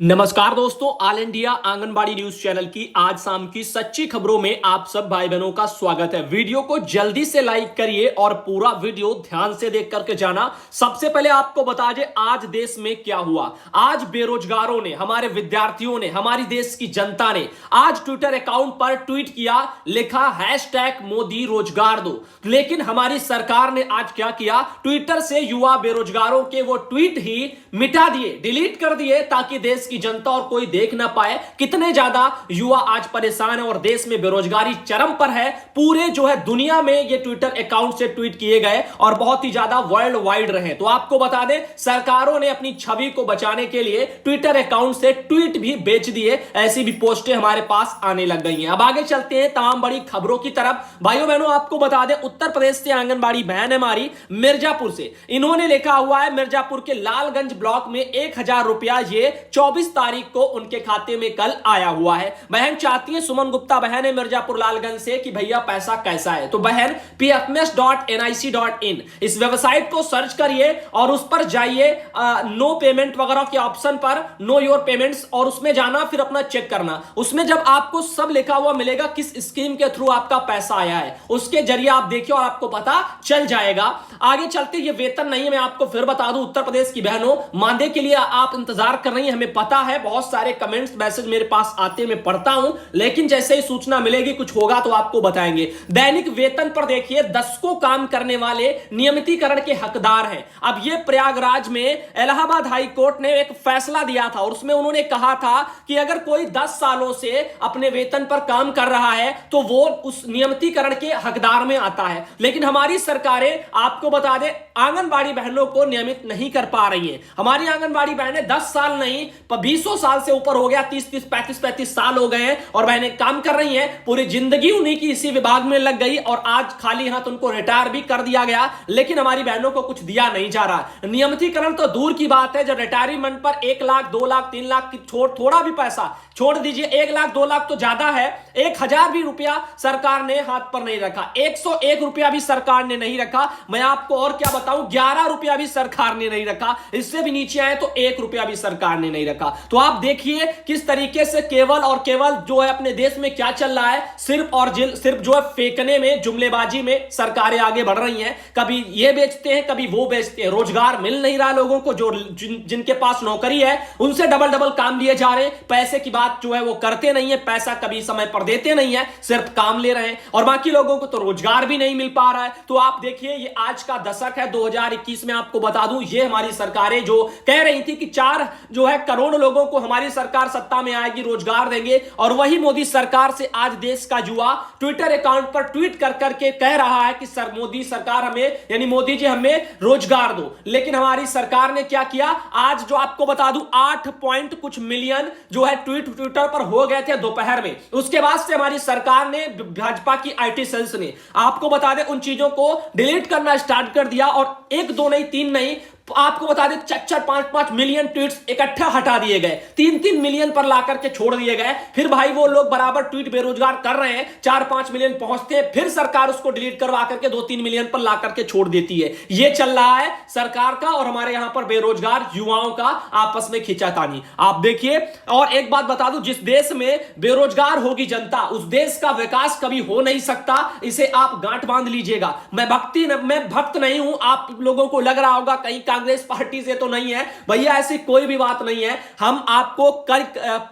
नमस्कार दोस्तों, all India anganwadi news channel की आज शाम की सच्ची खबरों में आप सब भाई बहनों का स्वागत है। वीडियो को जल्दी से लाइक करिए और पूरा वीडियो ध्यान से देख करके जाना। सबसे पहले आपको बता दें आज देश में क्या हुआ। आज बेरोजगारों ने, हमारे विद्यार्थियों ने, हमारी देश की जनता ने आज ट्विटर अकाउंट पर ट्वीट किया, लिखा #मोदी रोजगार दो। लेकिन हमारी सरकार ने आज क्या किया, ट्विटर से युवा बेरोजगारों के वो ट्वीट ही मिटा दिए, डिलीट कर दिए, ताकि देश की जनता और कोई देख ना पाए कितने ज्यादा युवा आज परेशान है और देश में बेरोजगारी चरम पर है। पूरे जो है दुनिया में ये ट्विटर अकाउंट से ट्वीट किए गए और बहुत ही ज्यादा वर्ल्ड वाइड रहे। तो आपको बता दें, सरकारों ने अपनी छवि को बचाने के लिए ट्विटर अकाउंट से ट्वीट भी बेच दिए। ऐसी भी पोस्टें हमारे पास आने लग गई हैं। अब आगे चलते हैं तमाम बड़ी खबरों की तरफ। भाइयों बहनों, आपको बता दें, उत्तर प्रदेश से आंगनबाड़ी बहन है हमारी मिर्जापुर से, इन्होंने लिखा हुआ है मिर्जापुर के लालगंज ब्लॉक में 1000 रुपया ये 24 तारीख को उनके खाते में कल आया हुआ है। बहन चाहती है, सुमन गुप्ता बहन है मिर्जापुर लालगंज से, कि भैया पैसा कैसा है। तो बहन pfms.nic.in इस वेबसाइट को सर्च करिए और उस पर जाइए, नो पेमेंट वगैरह के ऑप्शन पर, नो योर पेमेंट्स, और उसमें जाना, फिर अपना चेक करना। उसमें जब आपको सब लिखा हुआ मिलेगा किस स्कीम के थ्रू आपका पैसा आया है, उसके जरिए आप देखिए और आपको पता चल जाएगा। आगे चलते, ये वेतन नहीं है, मैं आपको फिर बता दूं, उत्तर प्रदेश की बहनों मानदेय के लिए आप इंतजार कर रही हैं, हमें पता है, बहुत सारे कमेंट्स मैसेज मेरे पास आते मैं पढ़ता हूं, लेकिन जैसे ही सूचना मिलेगी, कुछ होगा तो आपको बताएंगे। दैनिक वेतन पर देखिए, दशकों काम करने वाले नियमितीकरण के हकदार हैं। अब ये प्रयागराज में इलाहाबाद हाई कोर्ट ने एक फैसला दिया था और उसमें उन्होंने कहा था कि अगर कोई 10 सालों से अपने वेतन पर काम कर रहा है तो वो उस नियमितीकरण के हकदार में आता है। लेकिन हमारी सरकारें, आपको बता दें, आंगनबाड़ी बहनों को नियमित नहीं कर पा रही हैं। हमारी आंगनबाड़ी बहनें 10 साल नहीं, 20 साल से ऊपर हो गया, 30 35 साल हो गए हैं और बहनें काम कर रही हैं। पूरी जिंदगी उन्हीं की इसी विभाग में लग गई और आज खाली हाथ उनको रिटायर भी कर दिया गया, लेकिन हमारी बहनों को कुछ दिया नहीं जा रहा। नियमितीकरण तो दूर की बात है, जब रिटायरमेंट पर 1 लाख 2 लाख 3 लाख की थोड़ा भी पैसा छोड़ दीजिए, 1 लाख 2 लाख तो ज्यादा है, 1000 भी रुपया सरकार ने हाथ पर नहीं रखा, 101 रुपया भी सरकार ने नहीं रखा। मैं आपको और क्या बताऊं, 11 रुपया भी सरकार ने नहीं रखा। इससे भी नीचे आए तो 1 रुपया भी सरकार ने नहीं रखा। तो आप देखिए किस तरीके से केवल और केवल जो है अपने देश में क्या चल रहा है, सिर्फ जो है फेंकने में, जुमलेबाजी में सरकारें आगे बढ़ रही हैं। कभी ये बेचते हैं, कभी वो बेचते हैं। रोजगार मिल नहीं रहा लोगों को, जो जिनके पास नौकरी है उनसे डबल काम लिए जा रहे हैं। पैसे की बात जो है वो करते नहीं है, पैसा कभी समय पर देते नहीं है, सिर्फ काम ले रहे हैं और बाकी लोगों को तो रोजगार भी नहीं मिल पा रहा है। तो आप देखिए, ये आज का दशक है 2021 में। आपको बता दूं, ये हमारी सरकारें जो कह रही थी कि 4 जो है करोड़ लोगों को हमारी सरकार सत्ता में आएगी, रोजगार देंगे, और वही मोदी सरकार से आज देश का युवा ट्विटर अकाउंट पर ट्वीट कर करके कह रहा है कि सर मोदी सरकार हमें, यानी मोदी जी हमें रोजगार दो। लेकिन हमारी सरकार ने क्या किया, आज जो आपको बता दूं 8 पॉइंट कुछ मिलियन जो है ट्विटर पर हो गए थे दोपहर में। उसके बाद से हमारी सरकार ने, भाजपा की आईटी सेल्स ने, आपको बता दें, उन चीजों को डिलीट करना स्टार्ट कर दिया और 1 2 नहीं 3 नहीं, आपको बता दें 4 5 मिलियन ट्वीट्स इकट्ठा हटा दिए गए, 3 मिलियन पर लाकर के छोड़ दिए गए। फिर भाई वो लोग बराबर ट्वीट बेरोजगार कर रहे हैं, 4-5 मिलियन पहुंचते हैं, फिर सरकार उसको डिलीट करवा करके 2-3 मिलियन पर लाकर के छोड़ देती है। ये चल रहा है सरकार का और हमारे यहां पर बेरोजगार युवाओं का आपस में खींचातानी। आप देखिए, और एक बात बता दूं, जिस देश में बेरोजगार होगी जनता, उस देश का विकास कभी हो नहीं सकता। इसे आप गांठ बांध लीजिएगा। मैं भक्त नहीं हूं, आप लोगों को लग रहा होगा कहीं कांग्रेस पार्टी से तो नहीं है, भैया ऐसी कोई भी बात नहीं है। हम आपको कल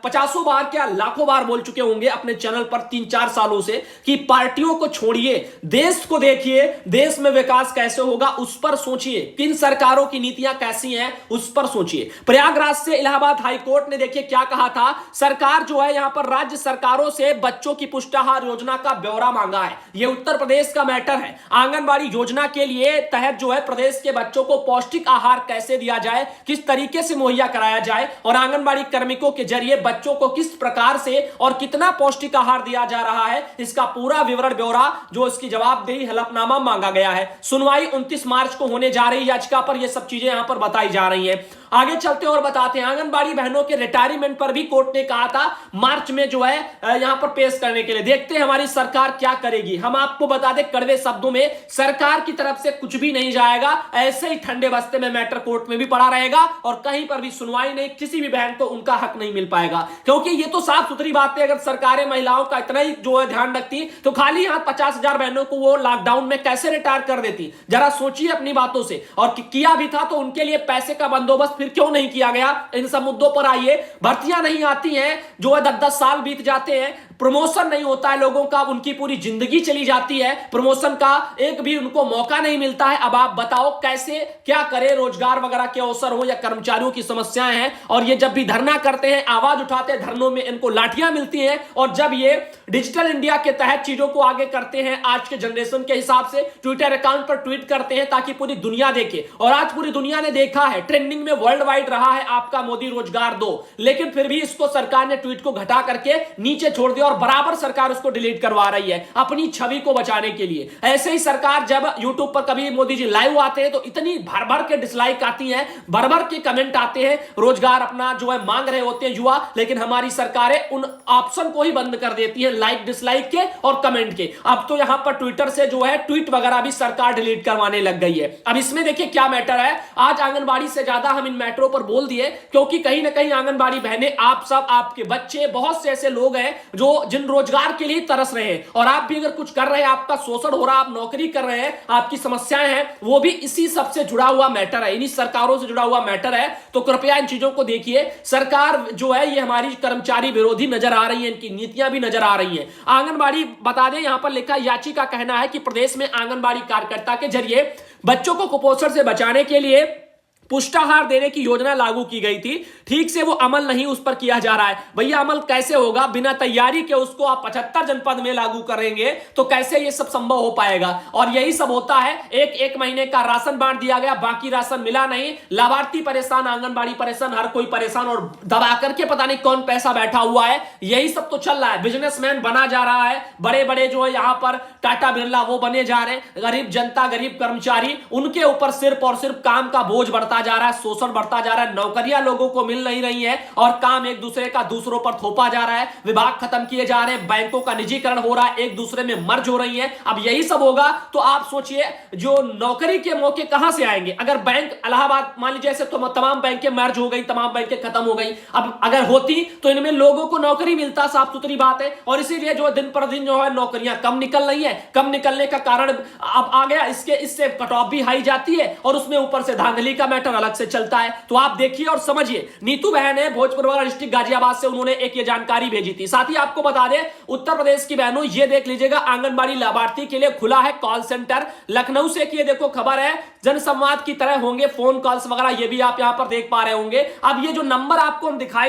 50 बार क्या लाखों बार बोल चुके होंगे अपने चैनल पर 3-4 सालों से कि पार्टियों को छोड़िए, देश को देखिए, देश में विकास कैसे होगा उस पर सोचिए, किन सरकारों की नीतियां कैसी हैं उस पर सोचिए। प्रयागराज से इलाहाबाद हाई कोर्ट ने देखिए क्या कहा था, सरकार जो है यहां पर राज्य सरकारों से बच्चों की पुष्टाहार योजना का ब्यौरा मांगा है। यह उत्तर प्रदेश का मैटर है। आंगनबाड़ी योजना के लिए तहत जो है प्रदेश के बच्चों को पौष्टिक आहार कैसे दिया जाए, किस तरीके से मुहैया कराया जाए और आंगनबाड़ी कार्मिकों के जरिए बच्चों को किस प्रकार से और कितना पौष्टिक आहार दिया जा रहा है, इसका पूरा विवरण ब्यौरा जो इसकी जवाबदेही हलफनामा मांगा गया है। सुनवाई 29 मार्च को होने जा रही याचिका पर यह सब चीजें यहां पर बताई जा रही हैं। आगे चलते हैं और बताते हैं आंगनबाड़ी बहनों के रिटायरमेंट पर भी कोर्ट ने कहा था मार्च में जो है यहां पर पेश करने के लिए। देखते हैं हमारी सरकार क्या करेगी। हम आपको बता दें कड़वे शब्दों में, सरकार की तरफ से कुछ भी नहीं जाएगा, ऐसे ही ठंडे बस्ते में मैटर कोर्ट में भी पड़ा रहेगा और कहीं पर भी सुनवाई नहीं, किसी भी बहन को उनका हक नहीं मिल पाएगा। क्योंकि ये तो साफ सुथरी बात है, अगर सरकारें महिलाओं का इतना ही जो है ध्यान रखती तो खाली यहां 50,000 बहनों को वो लॉकडाउन में कैसे रिटायर कर देती। जरा सोचिए अपनी बातों से। और किया भी था तो उनके लिए पैसे का बंदोबस्त फिर क्यों नहीं किया गया। इन सब मुद्दों पर आइए। भर्तियां नहीं आती हैं, जो है 10-10 साल बीत जाते हैं, प्रमोशन नहीं होता है लोगों का, उनकी पूरी जिंदगी चली जाती है, प्रमोशन का एक भी उनको मौका नहीं मिलता है। अब आप बताओ कैसे क्या करें, रोजगार वगैरह के अवसर हो या कर्मचारियों की समस्याएं हैं। और ये जब भी धरना करते हैं, आवाज उठाते हैं, धरनों में इनको लाठियां मिलती हैं। और जब ये डिजिटल इंडिया के तहत चीजों को आगे करते हैं, आज के जनरेशन के हिसाब से ट्विटर अकाउंट पर ट्वीट करते हैं ताकि पूरी दुनिया देखे। और आज पूरी दुनिया ने देखा है, ट्रेंडिंग में वर्ल्ड वाइड रहा है आपका मोदी रोजगार दो, लेकिन फिर भी इसको सरकार ने ट्वीट को घटा करके नीचे छोड़ दिया और बराबर सरकार उसको डिलीट करवा रही है अपनी छवि को बचाने के लिए। ऐसे ही सरकार जब यूट्यूब पर कभी मोदी जी लाइव आते हैं तो इतनी भर भर के डिसलाइक आती है, भर भर के कमेंट आते हैं, रोजगार अपना जो है मांग रहे होते हैं युवा, लेकिन हमारी सरकारें उन ऑप्शन को ही बंद कर देती है, लाइक डिसलाइक के और कमेंट के। अब तो यहां पर ट्विटर से जो है ट्वीट वगैरह भी सरकार डिलीट करवाने लग गई है। अब इसमें देखिए क्या मैटर है, आज आंगनबाड़ी से ज्यादा हम इन मैटरों पर बोल दिए क्योंकि कहीं ना कहीं आंगनबाड़ी बहनें, आप सब, आपके बच्चे, बहुत से ऐसे लोग हैं जो जिन रोजगार के लिए तरस रहे हैं। और आप भी अगर कुछ कर रहे हैं, आपका शोषण हो रहा है, आप नौकरी कर रहे हैं, आपकी समस्याएं हैं, वो भी इसी सबसे जुड़ा हुआ मैटर है, इन्हीं सरकारों से जुड़ा हुआ मैटर है। तो कृपया इन चीजों को देखिए। सरकार जो है ये हमारी कर्मचारी विरोधी नजर आ रही है, इनकी नीतियां भी नजर आ रही हैं। आंगनबाड़ी बता दें, यहां पर लिखा याची का कहना है कि प्रदेश में आंगनबाड़ी कार्यकर्ता के जरिए बच्चों को कुपोषण से बचाने के लिए पुष्टाहार देने की योजना लागू की गई थी, ठीक से वो अमल नहीं उस पर किया जा रहा है। भैया अमल कैसे होगा, बिना तैयारी के उसको आप 75 जनपद में लागू करेंगे तो कैसे ये सब संभव हो पाएगा। और यही सब होता है, एक महीने का राशन बांट दिया गया, बाकी राशन मिला नहीं, लाभार्थी परेशान, आंगनबाड़ी परेशान, हर कोई परेशान, और दबा करके पता नहीं कौन पैसा बैठा हुआ है। यही सब तो चल रहा है, बिजनेसमैन बना जा रहा है, बड़े बड़े जो है यहां पर टाटा बिरला वो बने जा रहे हैं, गरीब जनता, गरीब कर्मचारी, उनके ऊपर सिर्फ और सिर्फ काम का बोझ बढ़ता जा रहा है, शोषण बढ़ता जा रहा है, नौकरियां लोगों को मिल नहीं रही है और काम एक दूसरे का दूसरों पर थोपा जा रहा है, विभाग खत्म किए जा रहे हैं, बैंकों का निजीकरण हो रहा है, एक दूसरे में मर्ज हो रही है। अब यही सब होगा तो आप सोचिए जो नौकरी के मौके कहां से आएंगे। अगर बैंक इलाहाबाद मान लीजिए ऐसे तो तमाम बैंकें मर्ज हो गई, तमाम बैंकें खत्म हो गई, अब अगर होती तो इनमें लोगों को नौकरी मिलता, साफ सुथरी बात है। और इसीलिए जो दिन पर दिन जो है नौकरियां कम निकल रही है, कम निकलने का कारण अब आ गया इससे कट ऑफ भी हाई जाती है और उसमें ऊपर से धांधली का मैटर अलग से चलता है। तो आप देखिए और समझिए। नीतू बहन है भोजपुर वाला डिस्ट्रिक्ट गाजियाबाद से, उन्होंने एक ये जानकारी भेजी थी। साथ ही आपको बता दें उत्तर प्रदेश की बहनों ये देख लीजिएगा, आंगनबाड़ी लाभार्थी के लिए खुला है कॉल सेंटर। लखनऊ से ये देखो खबर है, जनसंवाद की तरह होंगे फोन कॉल्स वगैरह, ये भी आप यहां पर देख पा रहे होंगे। अब ये जो नंबर आपको हम दिखा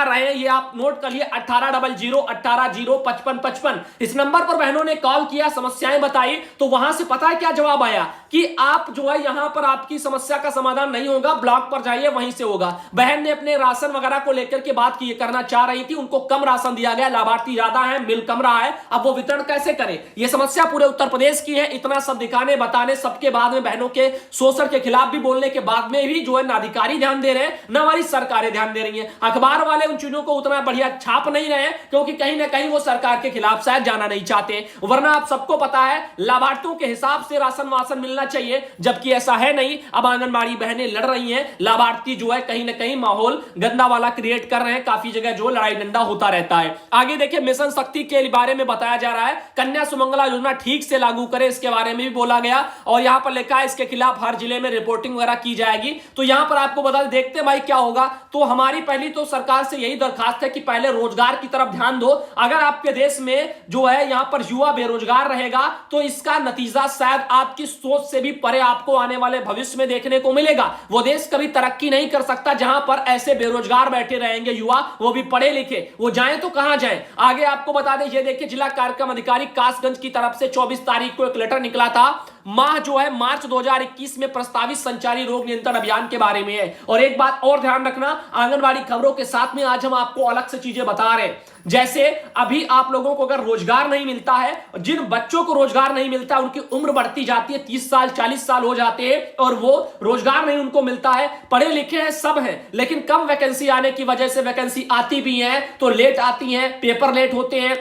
रहे हैं, ये आप नोट कर लिए 1800180555। इस नंबर पर बहनों ने कॉल किया, समस्याएं बताई, तो वहां से पता है क्या जवाब आया कि आप जो है यहां पर आपकी समस्या का समाधान नहीं होगा, ब्लॉक पर जाइए वहीं से होगा। बहन ने अपने राशन वगैरह को लेकर के बात की करना चाह रही थी, उनको कम राशन दिया गया, लाभार्थी ज्यादा है, मिल कम रहा है, अब वो वितरण कैसे करें। ये समस्या पूरे उत्तर प्रदेश की है। इतना सब दिखाने बताने सबके बाद में बहनों के शोषण के खिलाफ भी बोलने के बाद में भी जो है ना अधिकारी ध्यान दे रहे हैं, ना हमारी सरकारें ध्यान दे रही हैं। अखबार वाले उन चीजों को उतना बढ़िया छाप नहीं रहे क्योंकि कहीं ना कहीं वो सरकार के खिलाफ शायद जाना नहीं चाहते, वरना आप सबको पता है लाभार्थियों के हिसाब से राशन वासन मिलना चाहिए, जबकि ऐसा है नहीं। अब आंगनबाड़ी बहनें लड़ रही हैं, लाभार्थी जो है कहीं ना कहीं माहौल गंदा वाला क्रिएट कर रहे हैं, काफी जगह जो लड़ाई डंडा होता रहता है। आगे देखिए मिशन शक्ति के बारे में बताया जा रहा है, कन्या सुमंगला योजना ठीक से लागू करें, इसके बारे में भी बोला गया और यहां पर लिखा है इसके खिलाफ हर जिले में रिपोर्टिंग वगैरह की जाएगी। तो यहां पर आपको बता देखते हैं भाई क्या होगा। तो हमारी पहली तो सरकार से यही दरखास्त है कि पहले रोजगार की तरफ ध्यान दो। अगर आपके देश में जो है यहां पर युवा बेरोजगार रहेगा तो इसका नतीजा शायद आपकी सोच से भी परे आपको आने वाले भविष्य में देखने को मिलेगा। वो देश कभी तरक्की नहीं कर सकता जहां पर ऐसे बेरोजगार बैठे रहेंगे युवा, वो भी पढ़े लिखे, वो जाएं तो कहां जाएं। आगे आपको बता दें, ये देखिए जिला कार्यक्रम अधिकारी कासगंज की तरफ से 24 तारीख को एक लेटर निकला था माह जो है मार्च 2021 में प्रस्तावित संचारी रोग नियंत्रण अभियान के बारे में है। और एक बात और ध्यान रखना, आंगनबाड़ी खबरों के साथ में आज हम आपको अलग से चीजें बता रहे हैं। जैसे अभी आप लोगों को अगर रोजगार नहीं मिलता है, जिन बच्चों को रोजगार नहीं मिलता उनकी उम्र बढ़ती जाती है, 30 साल 40 साल हो जाते हैं और वो रोजगार नहीं उनको मिलता है, पढ़े लिखे हैं सब हैं, लेकिन कम वैकेंसी आने की वजह से वैकेंसी आती भी है तो लेट आती है, पेपर लेट होते हैं,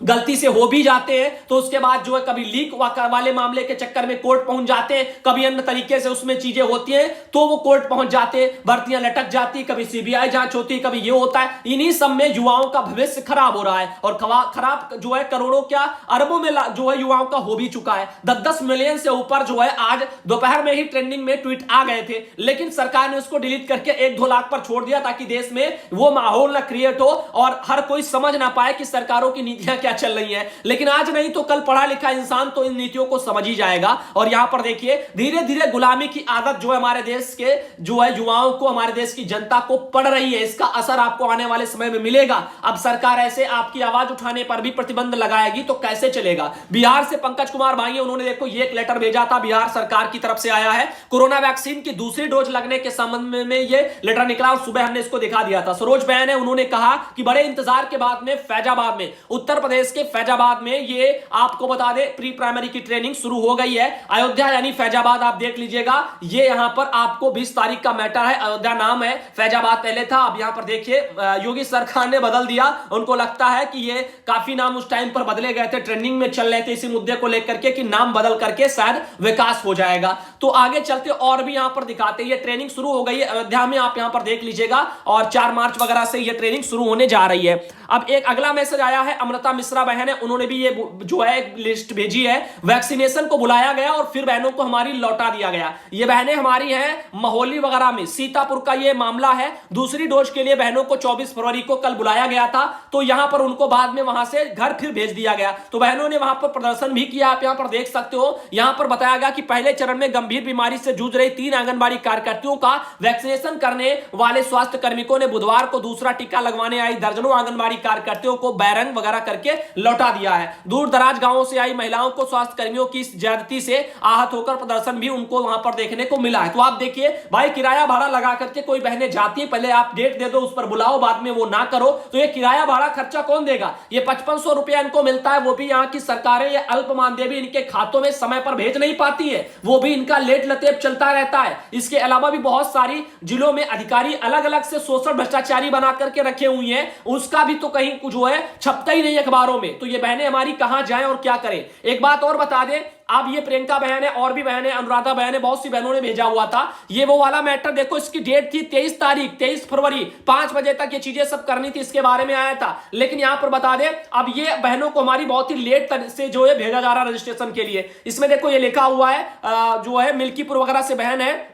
गलती से हो भी जाते हैं, तो उसके बाद जो है कभी लीक वाले मामले के चक्कर में कोर्ट पहुंच जाते हैं, कभी अन्य तरीके से उसमें चीजें होती हैं तो वो कोर्ट पहुंच जाते हैं, भर्तियां लटक जाती है, कभी सीबीआई जांच होती है, कभी ये होता है। इन्हीं सब में युवाओं का भविष्य खराब हो रहा है और खराब जो है करोड़ों क्या अरबों में जो है युवाओं का हो भी चुका है। 10-10 मिलियन से ऊपर जो है आज दोपहर में ही ट्रेंडिंग में ट्वीट आ गए थे, लेकिन सरकार ने उसको डिलीट करके 1-2 लाख पर छोड़ दिया ताकि देश में वो माहौल ना क्रिएट हो और हर कोई समझ ना पाए कि सरकारों की नीतियां क्या चल रही है। लेकिन आज नहीं तो कल पढ़ा लिखा इंसान तो इन नीतियों को समझ ही जाएगा। और यहां पर देखिए धीरे धीरे गुलामी की आदत जो है हमारे देश के जो है युवाओं को, हमारे देश की जनता को पड़ रही है। इसका असर आपको आने वाले समय में मिलेगा। अब सरकार ऐसे आपकी आवाज उठाने पर भी प्रतिबंध लगाएगी तो कैसे चलेगा। बिहार से पंकज कुमार भाई, उन्होंने देखो ये एक लेटर भेजा था, बिहार सरकार की तरफ से आया है। कोरोना वैक्सीन की दूसरी डोज लगने के संबंध में ये लेटर निकला और सुबह हमने इसको दिखा दिया था। सरोज बहन है, उन्होंने कहा कि बड़े इंतजार के बाद में फैजाबाद में, उत्तर प्रदेश के फैजाबाद में ये आपको बता दे प्री प्राइमरी की ट्रेनिंग शुरू हो गई है। अयोध्या यानी फैजाबाद आप देख लीजिएगा, ये यहां पर आपको 20 तारीख का मैटर है। अयोध्या नाम है, फैजाबाद पहले था। अब यहां पर देखिए योगी सरकार ने बदल दिया। उनको लगता है कि ये काफी नाम उस टाइम पर बदले गए थे, ट्रेंडिंग में चल रहे थे इसी मुद्दे को लेकर के कि नाम बदल करके शायद विकास हो जाएगा। तो आगे चलते और भी यहां पर दिखाते, ये ट्रेनिंग शुरू हो गई है अयोध्या में, आप यहां पर देख लीजिएगा और 4 मार्च वगैरह से ये ट्रेनिंग शुरू होने जा रही है। अब एक अगला मैसेज आया है, अमृता मिश्रा बहन है, उन्होंने भी ये जो है एक लिस्ट भेजी है। वैक्सीनेशन को बुलाया गया और फिर बहनों को हमारी लौटा दिया गया। ये बहनें हमारी हैं महोली वगैरह में, सीतापुर का ये मामला है। दूसरी डोज के लिए बहनों को 24 फरवरी को कल बुलाया गया था, तो यहां पर उनको बाद में वहां से घर फिर भेज दिया गया। तो बहनों ने वहां पर प्रदर्शन भी किया, आप यहां पर देख सकते हो। यहां पर बताया गया कि पहले चरण में गंभीर बीमारी से जूझ रही 3 आंगनबाड़ी कार्यकर्तियों का वैक्सीनेशन करने वाले स्वास्थ्य कर्मिकों ने बुधवार को दूसरा टीका लगवाने आई दर्जनों आंगनबाड़ी कार्यकर्तियों को बैरंग वगैरह करके लौटा दिया है। दूर दराज गांवों से आई महिलाओं को स्वास्थ्य कर्मियों की इस ज्यादती से आहत होकर प्रदर्शन भी उनको वहां पर देखने को मिला है। तो आप देखिए भाई, किराया भाड़ा लगा करके कोई बहनें जाती है, पहले आप डेट दे दो, उस पर बुलाओ, बाद में वो ना करो, तो ये किराया भाड़ा खर्चा कौन देगा। ये 5500 रुपया इनको मिलता है, वो भी यहाँ की सरकारें ये अल्प मानदेय इनके खातों में समय पर भेज नहीं पाती है, वो भी इनका लेट लतेप चलता रहता है। इसके अलावा भी बहुत सारी जिलों में अधिकारी अलग अलग से शोषण भ्रष्टाचारी बना करके रखे हुए हैं, उसका भी तो कहीं कुछ जो है छपता ही नहीं अखबारों में। तो ये बहनें हमारी कहां जाएं और क्या करें। एक बात और बता दें, अब ये प्रियंका बहन है और भी बहन है, अनुराधा बहन है, बहुत सी बहनों ने भेजा हुआ था ये वो वाला मैटर। देखो इसकी डेट थी 23 फरवरी 5 बजे तक ये चीजें सब करनी थी, इसके बारे में आया था। लेकिन यहां पर बता दें, अब ये बहनों को हमारी बहुत ही लेट से जो है भेजा जा रहा है रजिस्ट्रेशन के लिए। इसमें देखो ये लिखा हुआ है जो है मिल्कीपुर वगैरह से बहन है,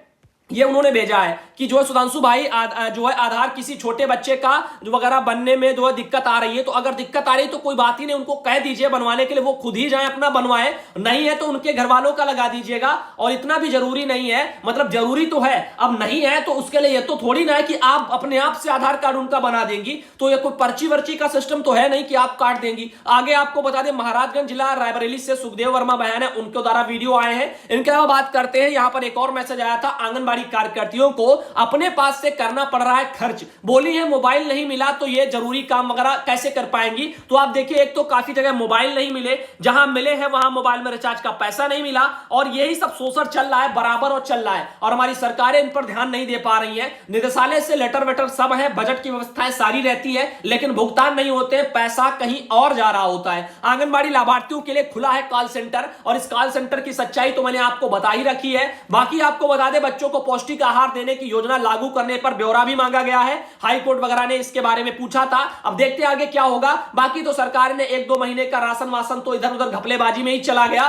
ये उन्होंने भेजा है कि जो है सुधांशु भाई जो है आधार किसी छोटे बच्चे का जो वगैरह बनने में जो है दिक्कत आ रही है, तो अगर दिक्कत आ रही है तो कोई बात ही नहीं, उनको कह दीजिए बनवाने के लिए, वो खुद ही जाए अपना बनवाए, नहीं है तो उनके घर वालों का लगा दीजिएगा। और इतना भी जरूरी नहीं है, मतलब जरूरी तो है, अब नहीं है तो उसके लिए ये तो थोड़ी ना है कि आप अपने आप से आधार कार्ड उनका बना देंगी। तो ये कोई पर्ची वर्ची का सिस्टम तो है नहीं कि आप काट देंगी। आगे आपको बता दें, महाराजगंज जिला रायबरेली से सुखदेव वर्मा बहन है, उनके द्वारा वीडियो आए हैं। इनके अलावा बात करते हैं, यहां पर एक और मैसेज आया था, आंगनबाड़ी कार्यकर्तियों को अपने पास से करना पड़ रहा है खर्च। बोली है मोबाइल नहीं मिला तो ये जरूरी काम वगैरह कैसे कर पाएंगी। तो आप देखिए, एक तो काफी जगह मोबाइल नहीं मिले, जहां मिले हैं वहां मोबाइल में रिचार्ज का पैसा नहीं मिला, और यही सब शोषण चल रहा है बराबर और चल रहा है, और हमारी सरकारें इन पर ध्यान नहीं दे पा रही है। निदेशालय से लेटर वेटर सब है, बजट की व्यवस्थाएं सारी रहती है, लेकिन भुगतान नहीं होते, पैसा कहीं और जा रहा होता है। आंगनबाड़ी लाभार्थियों के लिए खुला है कॉल सेंटर, और इस कॉल सेंटर की सच्चाई तो मैंने आपको बता ही रखी है। बाकी आपको बता दें, बच्चों को पौष्टिक आहार देने की योजना लागू करने पर ब्यौरा भी मांगा गया है, हाई कोर्ट वगैरह ने इसके बारे में पूछा था। अब देखते हैं आगे क्या होगा। बाकी तो सरकार ने 1-2 महीने का राशन वासन तो इधर उधर घपलेबाजी में ही चला गया,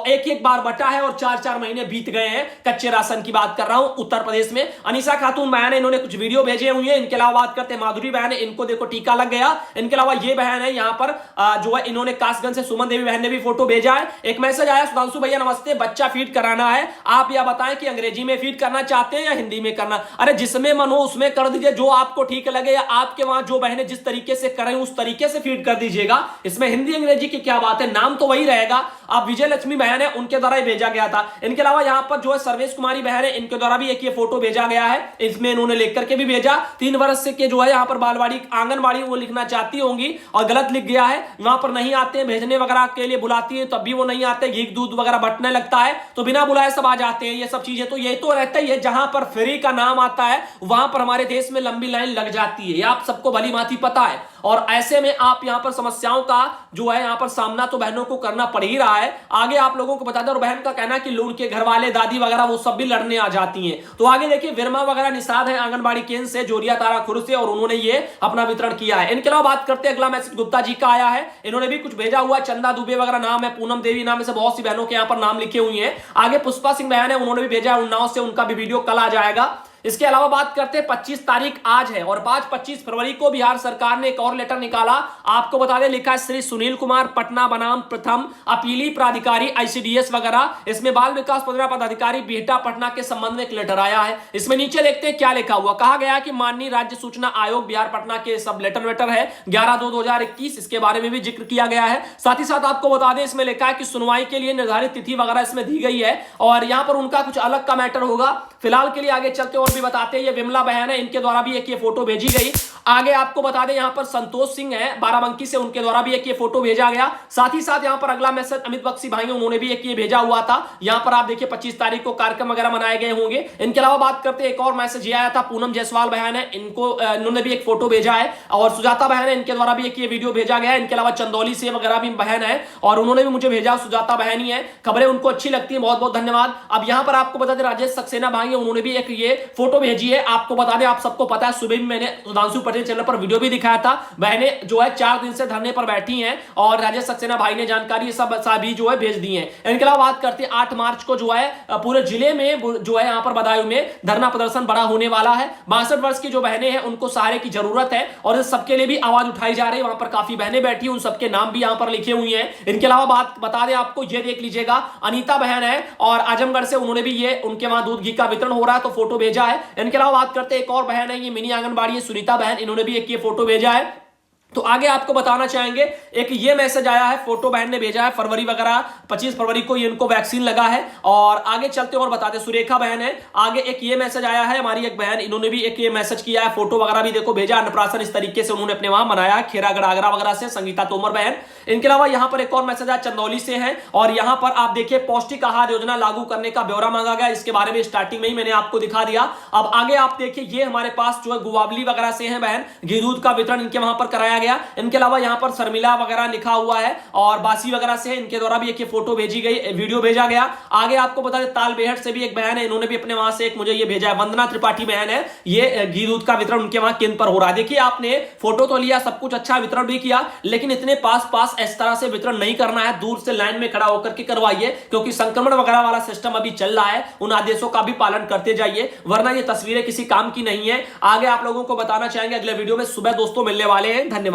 एक बार बटा है और 4-4 महीने बीत गए हैं। कच्चे राशन की बात कर रहा हूं उत्तर प्रदेश में। अनीसा खातून बहन है, इन्होंने कुछ वीडियो भेजे हुए हैं। इनके अलावा बात करते हैं माधुरी बहन है, इनको देखो टीका लग गया। इनके अलावा ये बहन है यहां पर जो है, इन्होंने कासगंज से सुमन देवी बहन ने भी फोटो भेजा है। एक मैसेज आया, सुधांशु भैया नमस्ते, बच्चा फीड कराना है, आप यह बताएं कि अंग्रेजी में फीड करना चाहते हैं या हिंदी में करना? अरे जिसमें मन हो उसमें कर दीजिए, जो आपको ठीक लगे, या आपके वहां जो बहनें जिस तरीके से करें उस तरीके से फीड कर दीजिएगा। इसमें हिंदी अंग्रेजी की क्या बात है, नाम तो वही रहेगा। अब विजय लक्ष्मी बहन है, उनके द्वारा भेजा गया था। इनके अलावा यहां पर जो है सर्वेश कुमारी बहन है, इनके द्वारा भी एक ये फोटो भेजा गया है। इसमें इन्होंने लिख करके भी भेजा 3 वर्ष से के जो है यहाँ पर बालवाड़ी आंगनबाड़ी वो लिखना चाहती होंगी और गलत लिख गया है। वहां पर नहीं आते हैं, भेजने वगैरह के लिए बुलाती है तब भी वो नहीं आते, घी दूध वगैरह बंटने लगता है तो बिना बुलाए सब आ जाते हैं। ये सब चीजें तो ये तो रहता ही है, जहां पर फ्री का नाम आता है वहां पर हमारे देश में लंबी लाइन लग जाती है, आप सबको भली भांति पता है। और ऐसे में आप यहां पर समस्याओं का जो है यहां पर सामना तो बहनों को करना पड़ ही रहा है। आगे आप लोगों को बता दें, और बहन का कहना है कि उनके घर वाले दादी वगैरह वो सब भी लड़ने आ जाती हैं। तो आगे देखिए विरमा वगैरह निषाद है आंगनबाड़ी केंद्र से जोरिया तारा खुर्द से, और उन्होंने ये अपना वितरण किया है। इनके अलावा बात करते हैं, अगला मैसेज गुप्ता जी का आया है, इन्होंने भी कुछ भेजा हुआ। चंदा दुबे वगैरह नाम है, पूनम देवी नाम से बहुत सी बहनों के यहां पर नाम लिखे हुए हैं। आगे पुष्पा सिंह बहन है, उन्होंने भी भेजा है उन्नाव से, उनका भी वीडियो कल आ जाएगा। इसके अलावा बात करते हैं 25 तारीख आज है और 25 फरवरी को बिहार सरकार ने एक और लेटर निकाला। आपको बता दें, लिखा है श्री सुनील कुमार पटना बनाम प्रथम अपीली प्राधिकारी आईसीडीएस वगैरह। इसमें बाल विकास परियोजना पदाधिकारी बिहटा पटना के संबंध में एक लेटर आया है। इसमें नीचे देखते हैं क्या लिखा हुआ। कहा गया कि माननीय राज्य सूचना आयोग बिहार पटना के सब लेटर है 11/2/2021, इसके बारे में भी जिक्र किया गया है। साथ ही साथ आपको बता दें, इसमें लिखा है कि सुनवाई के लिए निर्धारित तिथि वगैरह इसमें दी गई है और यहां पर उनका कुछ अलग का मैटर होगा। फिलहाल के लिए आगे चलते और भी बताते हैं, ये विमला बहन है, इनके द्वारा भी एक ये फोटो भेजी गई। आगे आपको बता दें, यहां पर संतोष सिंह है बाराबंकी से, उनके द्वारा भी एक ये फोटो भेजा गया। साथ ही साथ यहां पर अगला मैसेज अमित बख्शी भाई, उन्होंने भी एक ये भेजा हुआ था। यहां पर आप देखिए 25 तारीख को कार्यक्रम वगैरह मनाए गए होंगे। इनके अलावा बात करते हैं, एक और मैसेज ये आया था, पूनम जायसवाल बहन है, इन्होंने भी एक फोटो भेजा है, और सुजाता बहन है, इनके द्वारा भी एक ये वीडियो भेजा गया है। इनके अलावा चंदौली से वगैरह भी बहन है और उन्होंने भी मुझे भेजा, सुजाता बहन ही है। खबरें उनको अच्छी लगती है, बहुत बहुत धन्यवाद। अब यहां पर आपको बता दें, राजेश सक्सेना भाई है, उन्होंने भी एक ये फोटो भेजी है। आपको बता दें, आप सबको पता है, सुबह भी मैंने सुधांशु पटेल चैनल पर वीडियो भी दिखाया था। बहनें जो है 4 दिन से धरने पर बैठी हैं और राजेश सक्सेना भाई ने जानकारी सब भी जो है भेज दी है। इनके अलावा बात करते हैं, 8 मार्च को जो है पूरे जिले में जो है यहां पर बदायूं में धरना प्रदर्शन बड़ा होने वाला है। 62 वर्ष की जो बहनें हैं उनको सहारे की जरूरत है और इस सबके लिए भी आवाज उठाई जा रही है। वहां पर काफी बहनें बैठी, उन सबके नाम भी यहां पर लिखे हुए हैं। इनके अलावा बात बता दें आपको, ये देख लीजिएगा, अनीता बहन है और आजमगढ़ से, उन्होंने भी ये उनके वहां दूध घी का वितरण हो रहा है तो फोटो भेजा है। इनके अलावा बात करते हैं, एक और बहन है, ये मिनी आंगनबाड़ी है, सुनीता बहन, इन्होंने भी एक ये फोटो भेजा है। तो आगे आपको बताना चाहेंगे, एक ये मैसेज आया है, फोटो बहन ने भेजा है, फरवरी वगैरह 25 फरवरी को ये इनको वैक्सीन लगा है। और आगे चलते और बताते, सुरेखा बहन है, आगे एक ये मैसेज आया है, हमारी एक बहन, इन्होंने भी एक ये मैसेज किया है, फोटो वगैरह भी देखो भेजा। अन्नप्राशन इस तरीके से उन्होंने अपने वहां मनाया, खेरागढ़ आगरा वगैरह से, संगीता तोमर बहन। इनके अलावा यहां पर एक और मैसेज आया, चंदौली से है और यहां पर आप देखिए पौष्टिक आहार योजना लागू करने का ब्यौरा मांगा गया। इसके बारे में स्टार्टिंग में ही मैंने आपको दिखा दिया। अब आगे आप देखिए, ये हमारे पास जो है गुवावली वगैरह से है बहन, घी दूध का वितरण इनके वहां पर कराया गया। इनके अलावा यहां पर शर्मिला वगैरह लिखा हुआ है और बासी वगैरह से, इनके द्वारा भी एक फोटो भेजी गई, वीडियो भेजा गया। आगे आपको बता दें, तालबेहट से भी एक बहन है, इन्होंने भी अपने वहां से एक मुझे ये भेजा है, वंदना त्रिपाठी बहन है, ये घी दूध का वितरण उनके वहां केंद्र पर हो रहा है। देखिए आपने फोटो तो लिया, सब कुछ अच्छा वितरण भी किया, लेकिन इतने पास इस तरह से वितरण नहीं करना है, दूर से लाइन में खड़ा होकर के करवाइए, क्योंकि संक्रमण वगैरह वाला सिस्टम अभी चल रहा है। उन आदेशों का भी पालन करते जाइए, वरना ये तस्वीरें किसी काम की नहीं है। आगे आप लोगों को बताना चाहेंगे, अगले वीडियो में सुबह दोस्तों मिलने वाले हैं। धन्यवाद।